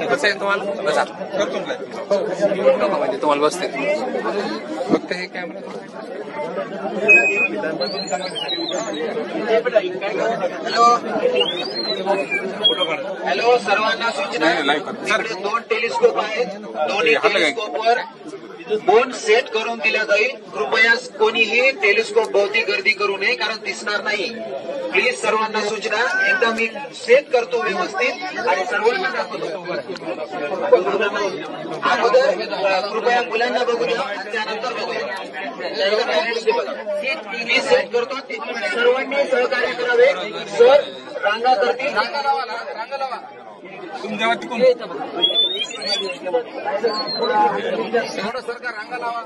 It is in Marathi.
कसं आहे तुम्हाला बसा म्हणजे तुम्हाला बसते फक्त हे कॅमेरा हॅलो सर्वांना सूचना दोन टेलिस्कोप आहेत दोन्ही टेलिस्कोपवर बोन सेट करून दिला जाईल कृपया कोणीही टेलिस्कोप भोवती गर्दी करू नये कारण दिसणार नाही प्लीज सर्वांना सूचना एकदा मी सेट करतो व्यवस्थित आणि सर्वांना दाखवतो अगोदर कृपया मुलांना बघू द्या त्यानंतर बघूया मी सेट करतो सर्वांनी सहकार्य करावे सर रांगा करतील रांगा लावा तुमच्या तिकून सरकार रांगा लावा